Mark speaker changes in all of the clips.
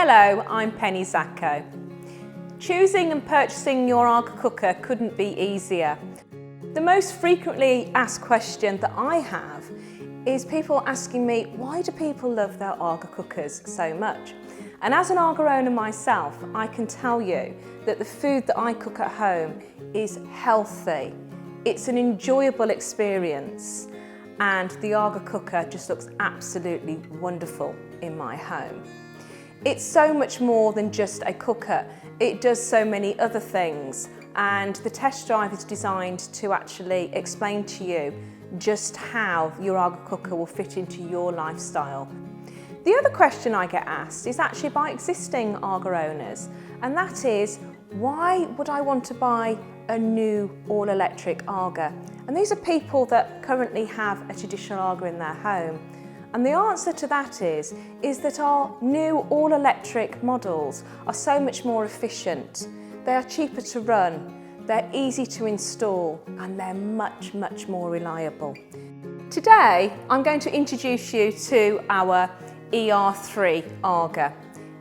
Speaker 1: Hello, I'm Penny Zacco. Choosing and purchasing your AGA cooker couldn't be easier. The most frequently asked question that I have is people asking me, why do people love their AGA cookers so much? And as an AGA owner myself, I can tell you that the food that I cook at home is healthy. It's an enjoyable experience, and the AGA cooker just looks absolutely wonderful in my home. It's so much more than just a cooker. It does so many other things, and the test drive is designed to actually explain to you just how your AGA cooker will fit into your lifestyle. The other question I get asked is actually by existing AGA owners, and that is, why would I want to buy a new all-electric AGA? And these are people that currently have a traditional AGA in their home. And the answer to that is that our new all-electric models are so much more efficient. They are cheaper to run, they're easy to install, and they're much, much more reliable. Today, I'm going to introduce you to our eR3 AGA.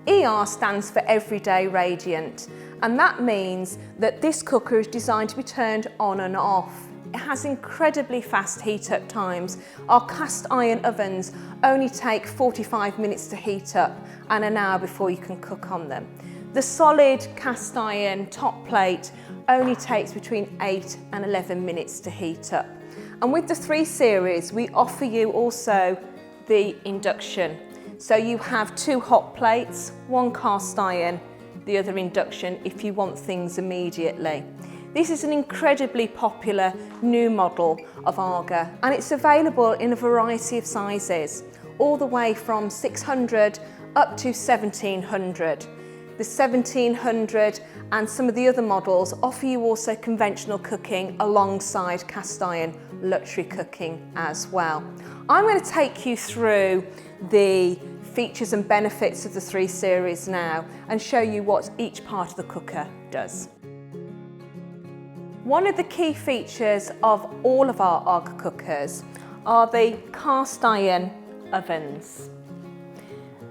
Speaker 1: eR stands for Everyday Radiant, and that means that this cooker is designed to be turned on and off. It has incredibly fast heat-up times. Our cast iron ovens only take 45 minutes to heat up and an hour before you can cook on them. The solid cast iron top plate only takes between 8 and 11 minutes to heat up. And with the 3 series, we offer you also the induction. So you have 2 hot plates, 1 cast iron, the other induction if you want things immediately. This is an incredibly popular new model of AGA, and it's available in a variety of sizes, all the way from 600 up to 1700. The 1700 and some of the other models offer you also conventional cooking alongside cast iron luxury cooking as well. I'm going to take you through the features and benefits of the 3 series now and show you what each part of the cooker does. One of the key features of all of our AGA cookers are the cast iron ovens.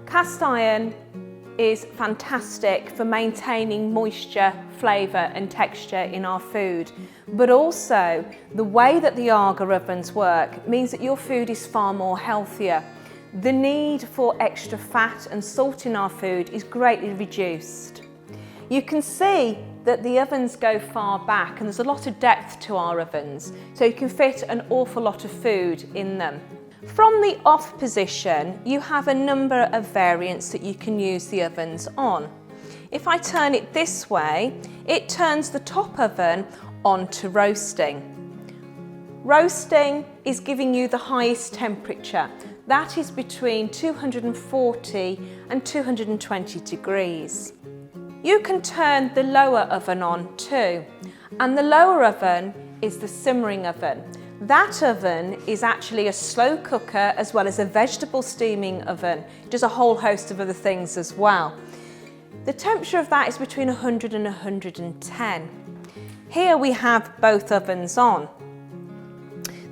Speaker 1: Cast iron is fantastic for maintaining moisture, flavour and texture in our food, but also the way that the AGA ovens work means that your food is far more healthier. The need for extra fat and salt in our food is greatly reduced. You can see that the ovens go far back and there's a lot of depth to our ovens, so you can fit an awful lot of food in them. From the off position, you have a number of variants that you can use the ovens on. If I turn it this way, it turns the top oven on to roasting. Roasting is giving you the highest temperature. That is between 240 and 220 degrees. You can turn the lower oven on too, and the lower oven is the simmering oven. That oven is actually a slow cooker as well as a vegetable steaming oven. It does a whole host of other things as well. The temperature of that is between 100 and 110. Here we have both ovens on.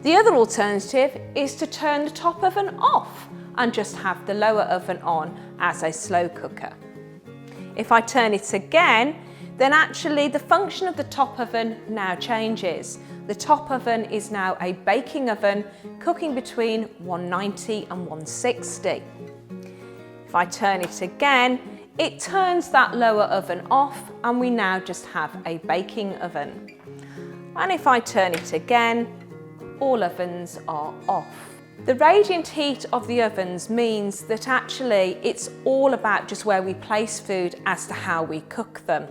Speaker 1: The other alternative is to turn the top oven off and just have the lower oven on as a slow cooker. If I turn it again, then actually the function of the top oven now changes. The top oven is now a baking oven, cooking between 190 and 160. If I turn it again, it turns that lower oven off and we now just have a baking oven. And if I turn it again, all ovens are off. The radiant heat of the ovens means that actually it's all about just where we place food as to how we cook them.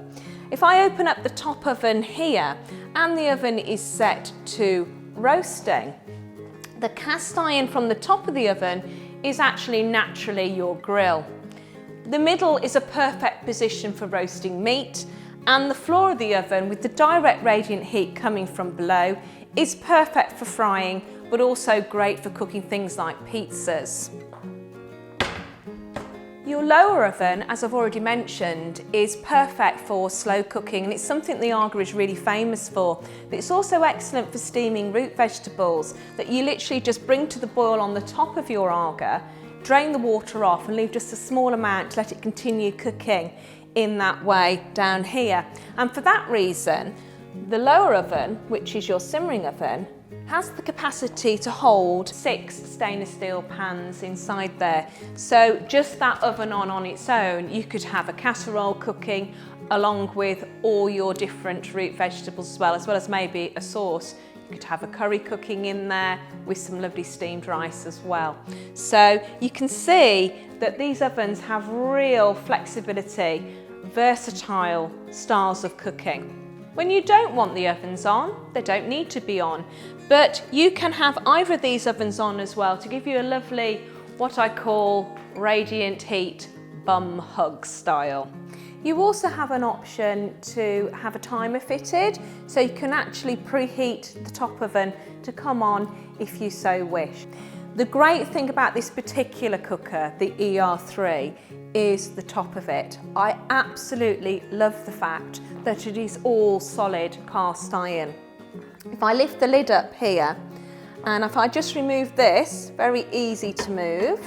Speaker 1: If I open up the top oven here and the oven is set to roasting, the cast iron from the top of the oven is actually naturally your grill. The middle is a perfect position for roasting meat, and the floor of the oven with the direct radiant heat coming from below is perfect for frying, but also great for cooking things like pizzas. Your lower oven, as I've already mentioned, is perfect for slow cooking, and it's something the AGA is really famous for. But it's also excellent for steaming root vegetables that you literally just bring to the boil on the top of your AGA. drain the water off and leave just a small amount to let it continue cooking in that way down here. And for that reason, the lower oven, which is your simmering oven, has the capacity to hold 6 stainless steel pans inside there. So just that oven on its own, you could have a casserole cooking along with all your different root vegetables as well as maybe a sauce. You could have a curry cooking in there with some lovely steamed rice as well. So you can see that these ovens have real flexibility, versatile styles of cooking. When you don't want the ovens on, they don't need to be on, but you can have either of these ovens on as well to give you a lovely, what I call radiant heat bum hug style. You also have an option to have a timer fitted, so you can actually preheat the top oven to come on if you so wish. The great thing about this particular cooker, the eR3, is the top of it. I absolutely love the fact that it is all solid cast iron. If I lift the lid up here, and if I just remove this, very easy to move,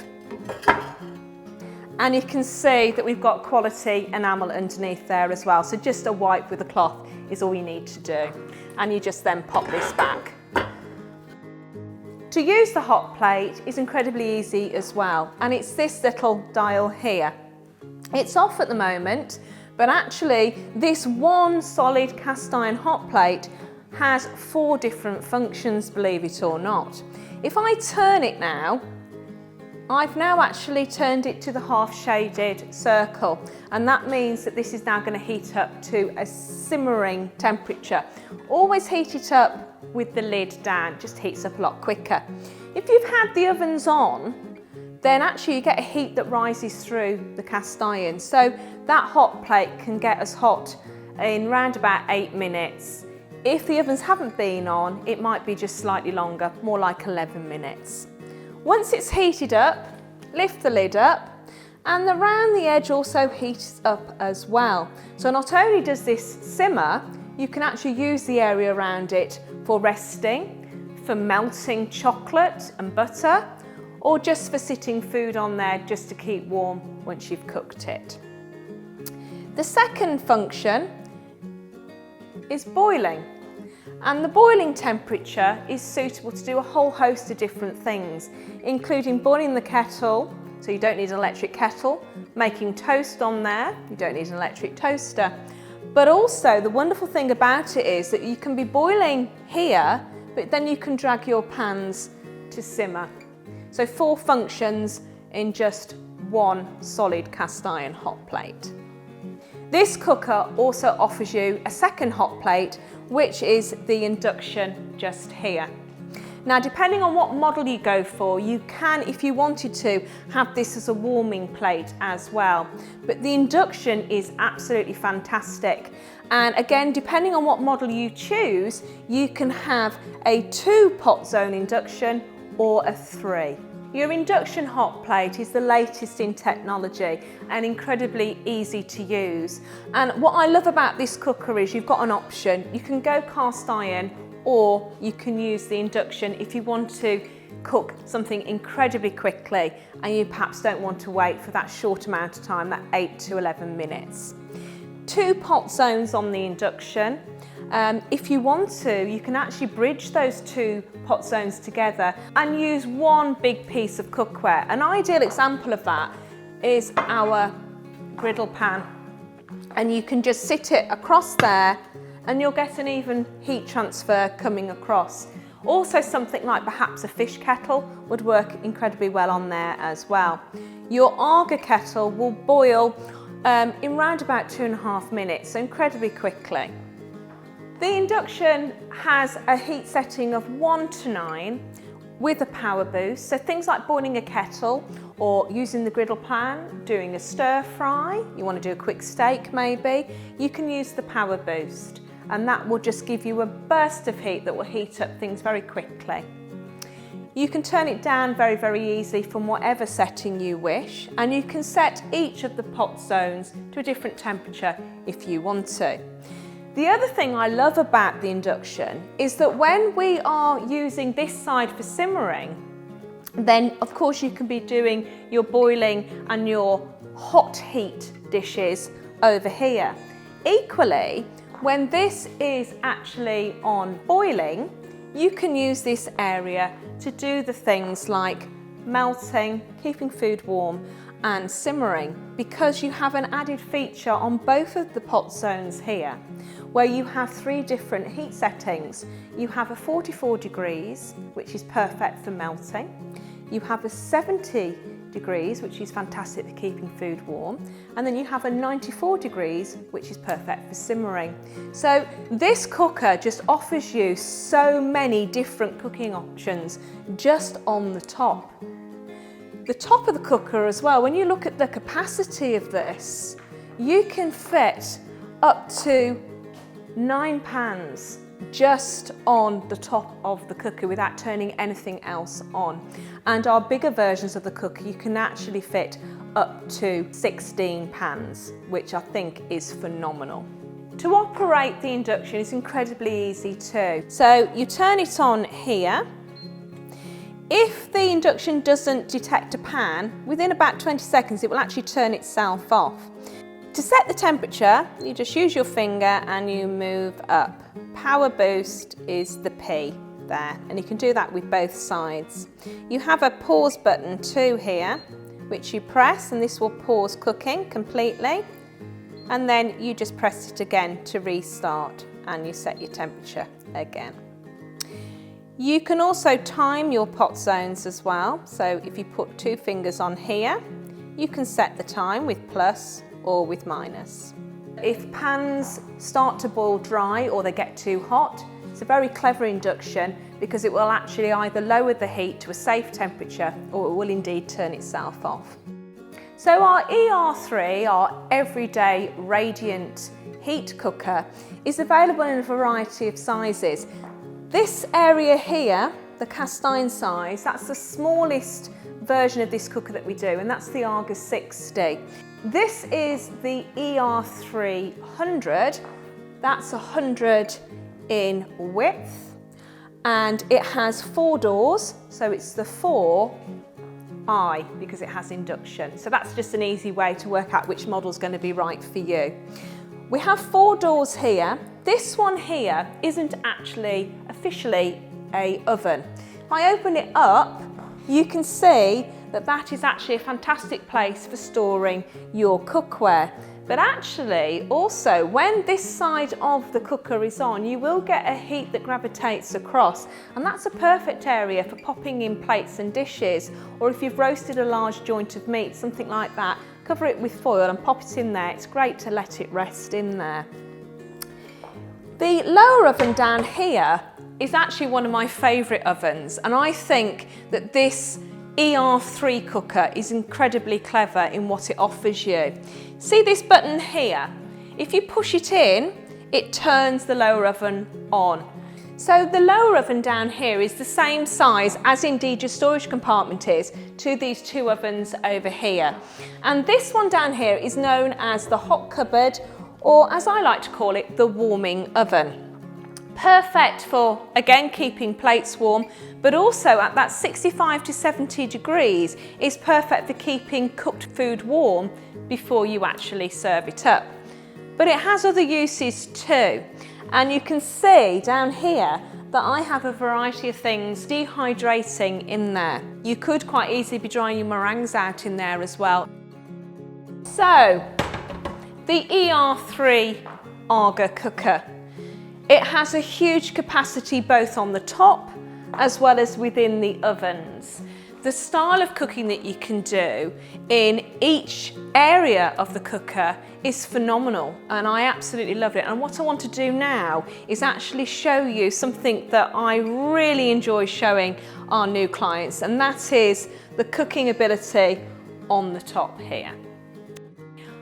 Speaker 1: and you can see that we've got quality enamel underneath there as well. So just a wipe with a cloth is all you need to do. And you just then pop this back. To use the hot plate is incredibly easy as well. And it's this little dial here. It's off at the moment, but actually this one solid cast iron hot plate has 4 different functions, believe it or not. If I turn it now, I've now actually turned it to the half shaded circle, and that means that this is now going to heat up to a simmering temperature. Always heat it up with the lid down, just heats up a lot quicker. If you've had the ovens on, then actually you get a heat that rises through the cast iron. So that hot plate can get us hot in round about 8 minutes. If the ovens haven't been on, it might be just slightly longer, more like 11 minutes. Once it's heated up, lift the lid up, and around the edge also heats up as well. So not only does this simmer, you can actually use the area around it for resting, for melting chocolate and butter, or just for sitting food on there just to keep warm once you've cooked it. The second function is boiling. And the boiling temperature is suitable to do a whole host of different things, including boiling the kettle, so you don't need an electric kettle, making toast on there, you don't need an electric toaster. But also the wonderful thing about it is that you can be boiling here, but then you can drag your pans to simmer. So 4 functions in just one solid cast iron hot plate. This cooker also offers you a second hot plate, which is the induction just here. Now, depending on what model you go for, you can, if you wanted to, have this as a warming plate as well. But the induction is absolutely fantastic. And again, depending on what model you choose, you can have a 2-pot zone induction or a 3. Your induction hot plate is the latest in technology and incredibly easy to use. And what I love about this cooker is you've got an option. You can go cast iron, or you can use the induction if you want to cook something incredibly quickly and you perhaps don't want to wait for that short amount of time, that 8 to 11 minutes. 2 pot zones on the induction. If you want to, you can actually bridge those 2 pot zones together and use one big piece of cookware. An ideal example of that is our griddle pan. And you can just sit it across there and you'll get an even heat transfer coming across. Also, something like perhaps a fish kettle would work incredibly well on there as well. Your AGA kettle will boil in round about 2.5 minutes, so incredibly quickly. The induction has a heat setting of 1 to 9 with a power boost, so things like boiling a kettle or using the griddle pan, doing a stir fry, you want to do a quick steak maybe, you can use the power boost, and that will just give you a burst of heat that will heat up things very quickly. You can turn it down very, very easily from whatever setting you wish, and you can set each of the pot zones to a different temperature if you want to. The other thing I love about the induction is that when we are using this side for simmering, then of course you can be doing your boiling and your hot heat dishes over here. Equally, when this is actually on boiling, you can use this area to do the things like melting, keeping food warm and simmering, because you have an added feature on both of the pot zones here where you have 3 different heat settings. You have a 44 degrees, which is perfect for melting. You have a 70 degrees, which is fantastic for keeping food warm. And then you have a 94 degrees, which is perfect for simmering. So this cooker just offers you so many different cooking options just on the top. The top of the cooker as well, when you look at the capacity of this, you can fit up to 9 pans just on the top of the cooker without turning anything else on. And our bigger versions of the cooker, you can actually fit up to 16 pans, which I think is phenomenal. To operate the induction is incredibly easy too. So you turn it on here. If the induction doesn't detect a pan, within about 20 seconds it will actually turn itself off. To set the temperature, you just use your finger and you move up. Power boost is the P there, and you can do that with both sides. You have a pause button too here, which you press, and this will pause cooking completely. And then you just press it again to restart, and you set your temperature again. You can also time your pot zones as well. So if you put 2 fingers on here, you can set the time with plus or with minus. If pans start to boil dry or they get too hot, it's a very clever induction because it will actually either lower the heat to a safe temperature or it will indeed turn itself off. So our eR3, our everyday radiant heat cooker, is available in a variety of sizes. This area here, the cast iron size, that's the smallest version of this cooker that we do, and that's the AGA 60. This is the eR300, that's 100 in width, and it has 4 doors, so it's the 4i because it has induction. So that's just an easy way to work out which model is going to be right for you. We have 4 doors here. This one here isn't actually officially an oven. If I open it up, you can see that that is actually a fantastic place for storing your cookware. But actually, also, when this side of the cooker is on, you will get a heat that gravitates across, and that's a perfect area for popping in plates and dishes, or if you've roasted a large joint of meat, something like that, cover it with foil and pop it in there. It's great to let it rest in there. The lower oven down here is actually one of my favourite ovens, and I think that this eR3 cooker is incredibly clever in what it offers you. See this button here? If you push it in, it turns the lower oven on. So the lower oven down here is the same size as indeed your storage compartment is to these 2 ovens over here. And this one down here is known as the hot cupboard, or as I like to call it, the warming oven. Perfect for, again, keeping plates warm, but also at that 65 to 70 degrees is perfect for keeping cooked food warm before you actually serve it up. But it has other uses too, and you can see down here that I have a variety of things dehydrating in there. You could quite easily be drying your meringues out in there as well. So, the eR3 AGA cooker. It has a huge capacity both on the top as well as within the ovens. The style of cooking that you can do in each area of the cooker is phenomenal, and I absolutely love it. And what I want to do now is actually show you something that I really enjoy showing our new clients, and that is the cooking ability on the top here.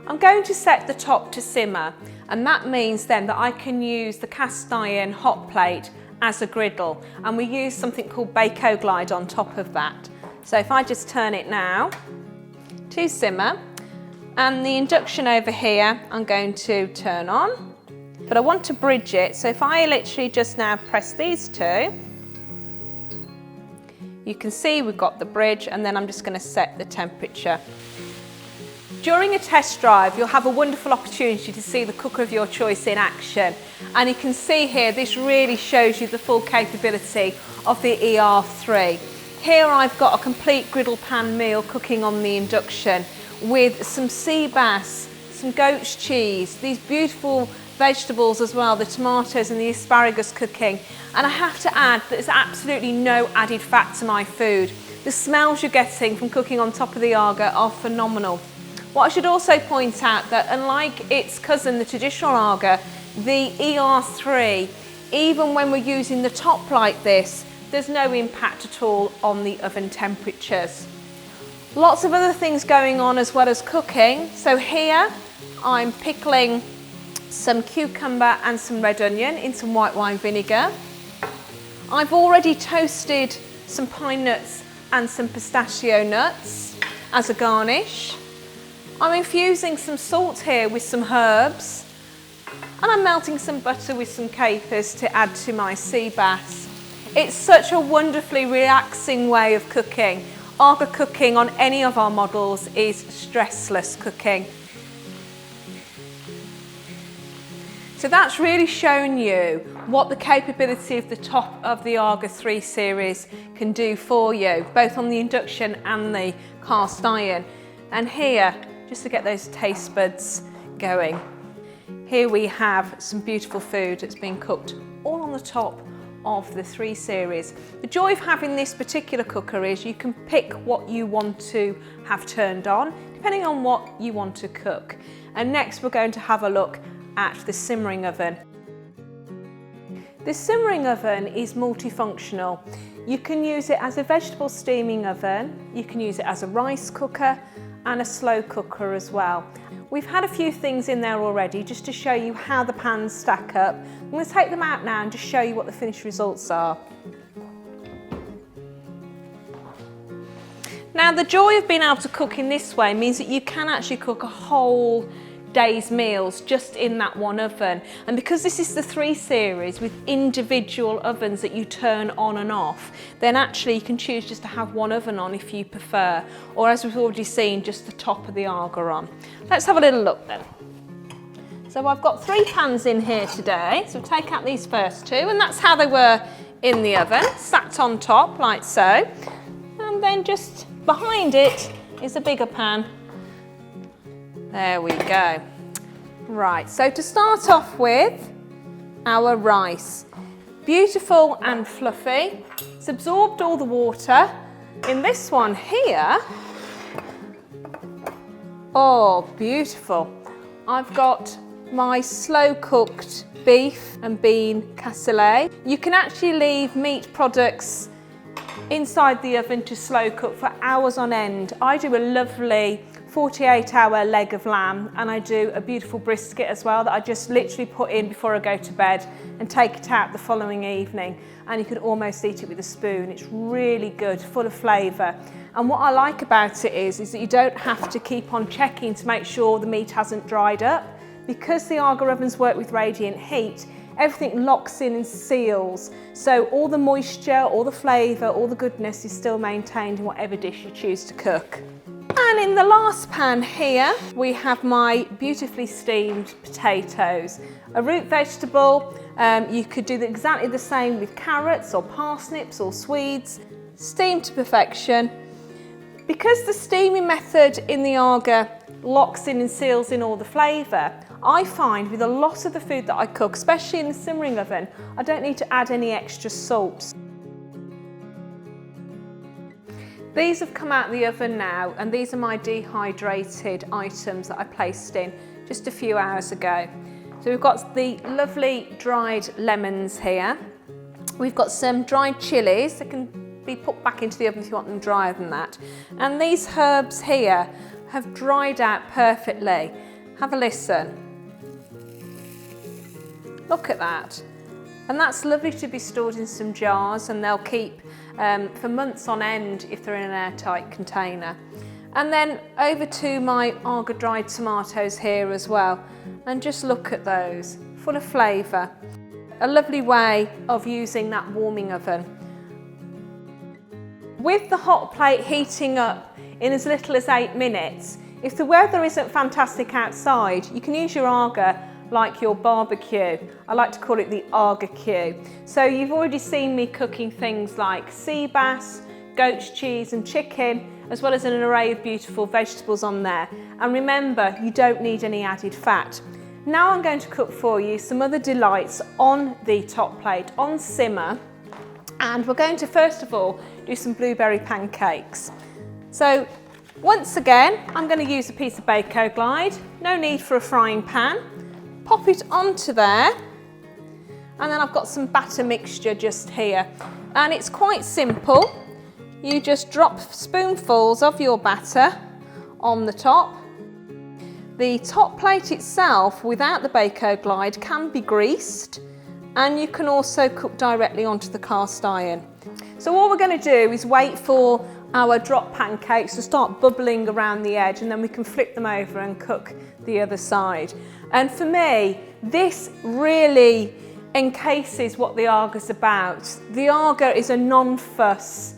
Speaker 1: I'm going to set the top to simmer, and that means then that I can use the cast iron hot plate as a griddle, and we use something called Bake-O Glide on top of that. So if I just turn it now to simmer, and the induction over here I'm going to turn on, but I want to bridge it, so if I literally just now press these 2, You can see we've got the bridge, and then I'm just going to set the temperature. During a test drive, you'll have a wonderful opportunity to see the cooker of your choice in action. And you can see here, this really shows you the full capability of the eR3. Here I've got a complete griddle pan meal cooking on the induction with some sea bass, some goat's cheese, these beautiful vegetables as well, the tomatoes and the asparagus cooking. And I have to add that there's absolutely no added fat to my food. The smells you're getting from cooking on top of the AGA are phenomenal. What I should also point out that unlike its cousin, the traditional AGA, the eR3, even when we're using the top like this, there's no impact at all on the oven temperatures. Lots of other things going on as well as cooking. So here I'm pickling some cucumber and some red onion in some white wine vinegar. I've already toasted some pine nuts and some pistachio nuts as a garnish. I'm infusing some salt here with some herbs, and I'm melting some butter with some capers to add to my sea bass. It's such a wonderfully relaxing way of cooking. AGA cooking on any of our models is stressless cooking. So that's really shown you what the capability of the top of the AGA 3 series can do for you, both on the induction and the cast iron. And here, just to get those taste buds going, here we have some beautiful food that's been cooked all on the top of the 3 series. The joy of having this particular cooker is you can pick what you want to have turned on, depending on what you want to cook. And next we're going to have a look at the simmering oven. The simmering oven is multifunctional. You can use it as a vegetable steaming oven, you can use it as a rice cooker and a slow cooker as well. We've had a few things in there already just to show you how the pans stack up. I'm going to take them out now and just show you what the finished results are. Now the joy of being able to cook in this way means that you can actually cook a whole day's meals just in that one oven. And because this is the 3 series with individual ovens that you turn on and off, then actually you can choose just to have one oven on if you prefer, or as we've already seen, just the top of the AGA on. Let's have a little look then. So I've got 3 pans in here today, so take out these first 2, and that's how they were in the oven, sat on top like so. And then just behind it is a bigger pan. There we go. Right, so to start off with, our rice. Beautiful and fluffy. It's absorbed all the water. In this one here, oh, beautiful. I've got my slow cooked beef and bean cassoulet. You can actually leave meat products inside the oven to slow cook for hours on end. I do a lovely 48-hour leg of lamb, and I do a beautiful brisket as well that I just literally put in before I go to bed and take it out the following evening, and you can almost eat it with a spoon. It's really good, full of flavour. And what I like about it is that you don't have to keep on checking to make sure the meat hasn't dried up. Because the AGA ovens work with radiant heat, everything locks in and seals, so all the moisture, all the flavour, all the goodness is still maintained in whatever dish you choose to cook. And in the last pan here, we have my beautifully steamed potatoes. A root vegetable, you could do exactly the same with carrots or parsnips or swedes, steamed to perfection. Because the steaming method in the AGA locks in and seals in all the flavour, I find with a lot of the food that I cook, especially in the simmering oven, I don't need to add any extra salt. These have come out of the oven now, and these are my dehydrated items that I placed in just a few hours ago. So we've got the lovely dried lemons here. We've got some dried chilies that can be put back into the oven if you want them drier than that. And these herbs here have dried out perfectly. Have a listen. Look at that. And that's lovely to be stored in some jars, and they'll keep for months on end if they're in an airtight container. And then over to my AGA dried tomatoes here as well. And just look at those, full of flavour. A lovely way of using that warming oven. With the hot plate heating up in as little as 8 minutes, if the weather isn't fantastic outside, you can use your AGA like your barbecue. I like to call it the AGA queue. So you've already seen me cooking things like sea bass, goat's cheese and chicken, as well as an array of beautiful vegetables on there. And remember, you don't need any added fat. Now I'm going to cook for you some other delights on the top plate, on simmer. And we're going to first of all do some blueberry pancakes. So once again, I'm going to use a piece of Bako Glide. No need for a frying pan. Pop it onto there, and then I've got some batter mixture just here, and it's quite simple. You just drop spoonfuls of your batter on the top. The top plate itself, without the Bako Glide, can be greased, and you can also cook directly onto the cast iron. So all we're going to do is wait for our drop pancakes to start bubbling around the edge, and then we can flip them over and cook the other side. And for me, this really encases what the AGA's about. The AGA is a non-fuss,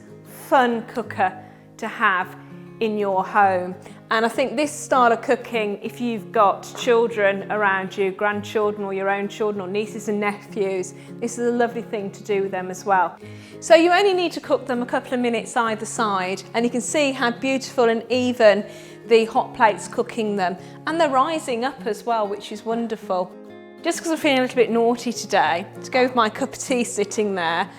Speaker 1: fun cooker to have in your home. And I think this style of cooking, if you've got children around you, grandchildren or your own children or nieces and nephews, this is a lovely thing to do with them as well. So you only need to cook them a couple of minutes either side, and you can see how beautiful and even the hot plate's cooking them. And they're rising up as well, which is wonderful. Just because I'm feeling a little bit naughty today, to go with my cup of tea sitting there,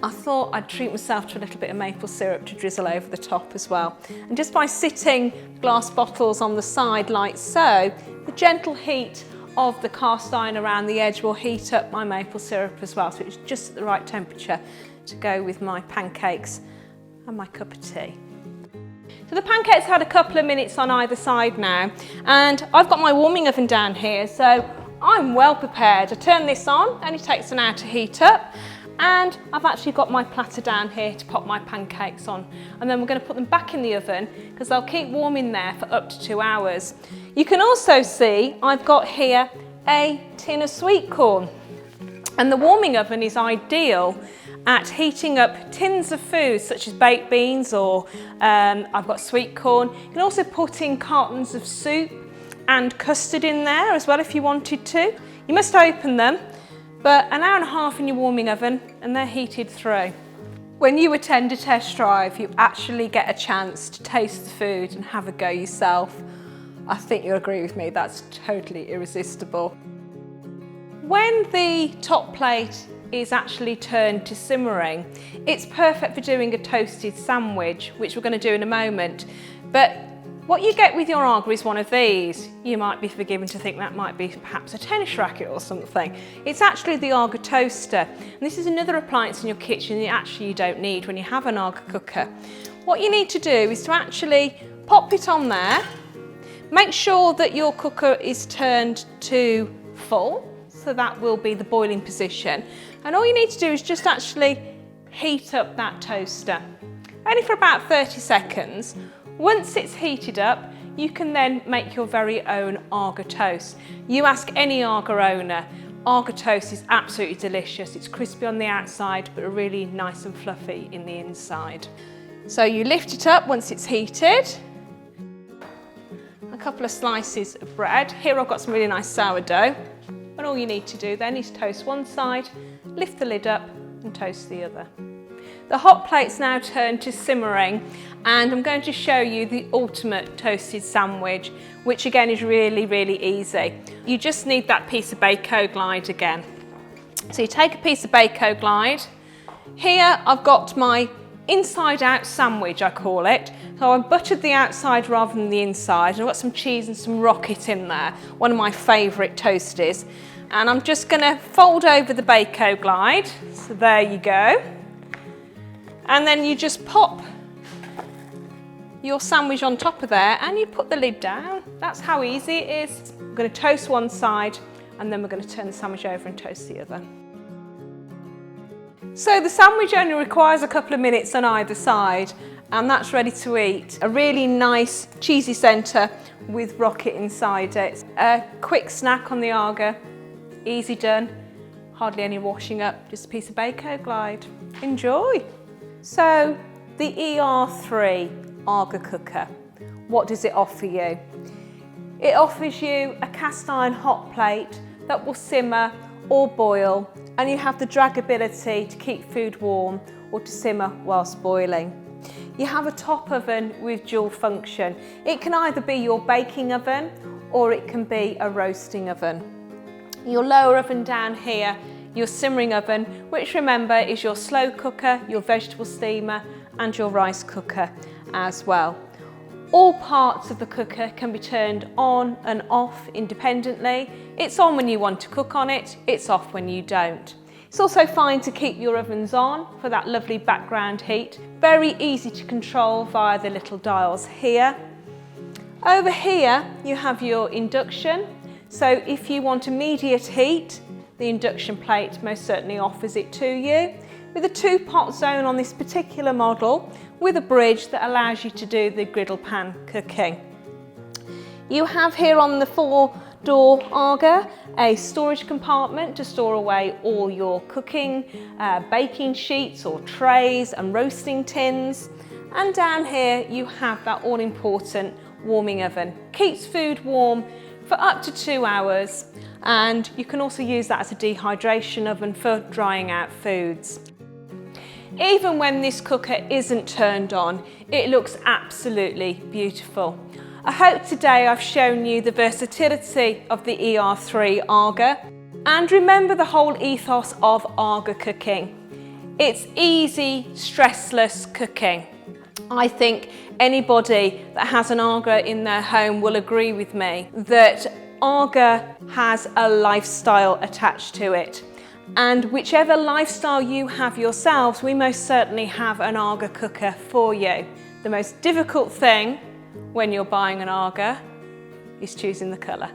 Speaker 1: I thought I'd treat myself to a little bit of maple syrup to drizzle over the top as well. And just by sitting glass bottles on the side like so, the gentle heat of the cast iron around the edge will heat up my maple syrup as well. So it's just at the right temperature to go with my pancakes and my cup of tea. So the pancakes had a couple of minutes on either side now, and I've got my warming oven down here, so I'm well prepared. I turn this on, only takes an hour to heat up. And I've actually got my platter down here to pop my pancakes on, and then we're going to put them back in the oven because they'll keep warm in there for up to 2 hours. You can also see I've got here a tin of sweet corn, and the warming oven is ideal at heating up tins of food such as baked beans, or I've got sweet corn. You can also put in cartons of soup and custard in there as well if you wanted to. You must open them. But an hour and a half in your warming oven and they're heated through. When you attend a test drive, you actually get a chance to taste the food and have a go yourself. I think you'll agree with me, that's totally irresistible. When the top plate is actually turned to simmering, it's perfect for doing a toasted sandwich, which we're going to do in a moment. But what you get with your AGA is one of these. You might be forgiven to think that might be perhaps a tennis racket or something. It's actually the AGA toaster. And this is another appliance in your kitchen that actually you don't need when you have an AGA cooker. What you need to do is to actually pop it on there. Make sure that your cooker is turned to full, so that will be the boiling position. And all you need to do is just actually heat up that toaster, only for about 30 seconds. Once it's heated up, you can then make your very own AGA toast. You ask any AGA owner, AGA toast is absolutely delicious. It's crispy on the outside, but really nice and fluffy in the inside. So you lift it up once it's heated. A couple of slices of bread. Here I've got some really nice sourdough. And all you need to do then is toast one side, lift the lid up and toast the other. The hot plate's now turned to simmering, and I'm going to show you the ultimate toasted sandwich, which again is really, really easy. You just need that piece of Bako Glide again. So you take a piece of Bako Glide. Here I've got my inside out sandwich, I call it. So I've buttered the outside rather than the inside. I've got some cheese and some rocket in there, one of my favourite toasties. And I'm just going to fold over the Bako Glide. So there you go. And then you just pop your sandwich on top of there and you put the lid down. That's how easy it is. I'm going to toast one side and then we're going to turn the sandwich over and toast the other. So the sandwich only requires a couple of minutes on either side, and that's ready to eat. A really nice cheesy centre with rocket inside it. A quick snack on the AGA, easy done, hardly any washing up, just a piece of Bako Glide. Enjoy! So the eR3 AGA cooker. What does it offer you? It offers you a cast iron hot plate that will simmer or boil, and you have the dragability to keep food warm or to simmer whilst boiling. You have a top oven with dual function. It can either be your baking oven or it can be a roasting oven. Your lower oven down here, your simmering oven, which remember is your slow cooker, your vegetable steamer and your rice cooker as well. All parts of the cooker can be turned on and off independently. It's on when you want to cook on it, it's off when you don't. It's also fine to keep your ovens on for that lovely background heat. Very easy to control via the little dials here. Over here you have your induction. So if you want immediate heat, the induction plate most certainly offers it to you. With a 2-pot zone on this particular model, with a bridge that allows you to do the griddle pan cooking. You have here on the 4-door AGA a storage compartment to store away all your cooking, baking sheets or trays and roasting tins. And down here you have that all-important warming oven. Keeps food warm for up to 2 hours, and you can also use that as a dehydration oven for drying out foods. Even when this cooker isn't turned on, it looks absolutely beautiful. I hope today I've shown you the versatility of the eR3 AGA, and remember the whole ethos of AGA cooking. It's easy, stressless cooking. I think anybody that has an AGA in their home will agree with me that AGA has a lifestyle attached to it. And whichever lifestyle you have yourselves, we most certainly have an AGA cooker for you. The most difficult thing when you're buying an AGA is choosing the colour.